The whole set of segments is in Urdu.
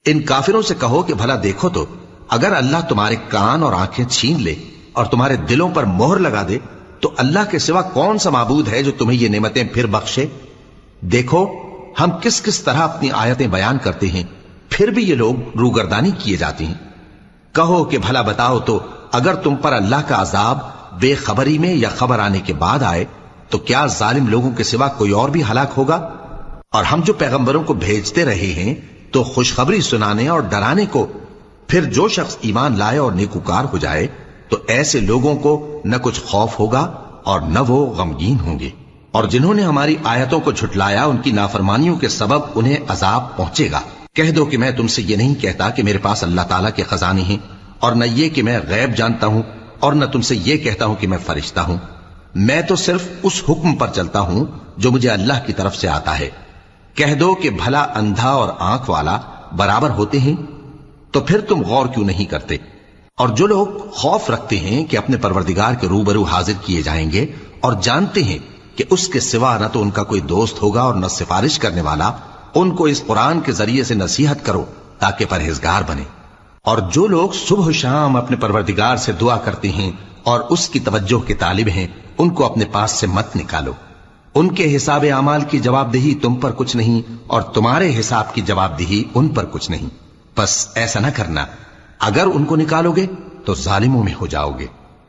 ان کافروں سے کہو کہ بھلا دیکھو تو اگر اللہ تمہارے کان اور آنکھیں چھین لے اور تمہارے دلوں پر مہر لگا دے تو اللہ کے سوا کون سا معبود ہے جو تمہیں یہ نعمتیں پھر بخشے؟ دیکھو ہم کس کس طرح اپنی آیتیں بیان کرتے ہیں، پھر بھی یہ لوگ روگردانی کیے جاتے ہیں۔ کہو کہ بھلا بتاؤ تو اگر تم پر اللہ کا عذاب بے خبری میں یا خبر آنے کے بعد آئے تو کیا ظالم لوگوں کے سوا کوئی اور بھی ہلاک ہوگا؟ اور ہم جو پیغمبروں کو بھیجتے رہے ہیں تو خوشخبری سنانے اور ڈرانے کو، پھر جو شخص ایمان لائے اور نیکوکار ہو جائے تو ایسے لوگوں کو نہ کچھ خوف ہوگا اور نہ وہ غمگین ہوں گے، اور جنہوں نے ہماری آیتوں کو جھٹلایا ان کی نافرمانیوں کے سبب انہیں عذاب پہنچے گا۔ کہہ دو کہ میں تم سے یہ نہیں کہتا کہ میرے پاس اللہ تعالیٰ کے خزانے ہیں، اور نہ یہ کہ میں غیب جانتا ہوں، اور نہ تم سے یہ کہتا ہوں کہ میں فرشتہ ہوں۔ میں تو صرف اس حکم پر چلتا ہوں جو مجھے اللہ کی طرف سے آتا ہے۔ کہہ دو کہ بھلا اندھا اور آنکھ والا برابر ہوتے ہیں؟ تو پھر تم غور کیوں نہیں کرتے؟ اور جو لوگ خوف رکھتے ہیں کہ اپنے پروردگار کے روبرو حاضر کیے جائیں گے اور جانتے ہیں کہ اس کے سوا نہ تو ان کا کوئی دوست ہوگا اور نہ سفارش کرنے والا، ان کو اس قرآن کے ذریعے سے نصیحت کرو تاکہ پرہیزگار بنے۔ اور جو لوگ صبح و شام اپنے پروردگار سے دعا کرتے ہیں اور اس کی توجہ کے طالب ہیں، ان کو اپنے پاس سے مت نکالو۔ ان کے حساب اعمال کی جواب دہی تم پر کچھ نہیں، اور تمہارے حساب کی جواب دہی ان پر کچھ نہیں۔ بس ایسا نہ کرنا، اگر ان کو نکالو گے تو ظالموں میں ہو جاؤ گے۔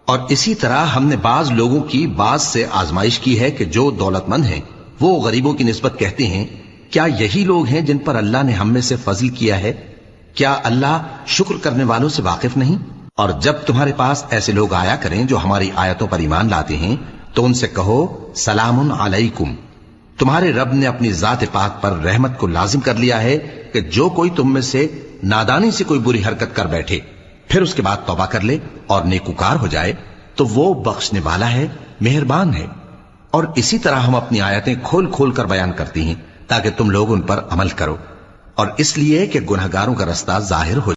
اور اسی طرح ہم نے بعض لوگوں کی بعض سے آزمائش کی ہے کہ جو دولت مند ہیں وہ غریبوں کی نسبت کہتے ہیں کیا یہی لوگ ہیں جن پر اللہ نے ہم میں سے فضل کیا ہے؟ کیا اللہ شکر کرنے والوں سے واقف نہیں؟ اور جب تمہارے پاس ایسے لوگ آیا کریں جو ہماری آیتوں پر ایمان لاتے ہیں تو ان سے کہو سلام علیکم، تمہارے رب نے اپنی ذات پاک پر رحمت کو لازم کر لیا ہے کہ جو کوئی تم میں سے نادانی سے کوئی بری حرکت کر بیٹھے پھر اس کے بعد توبہ کر لے اور نیکوکار ہو جائے تو وہ بخشنے والا ہے، مہربان ہے۔ اور اسی طرح ہم اپنی آیتیں کھول کھول کر بیان کرتی ہیں تاکہ تم لوگ ان پر عمل کرو، اور اس لیے کہ گنہگاروں کا رستہ ظاہر ہو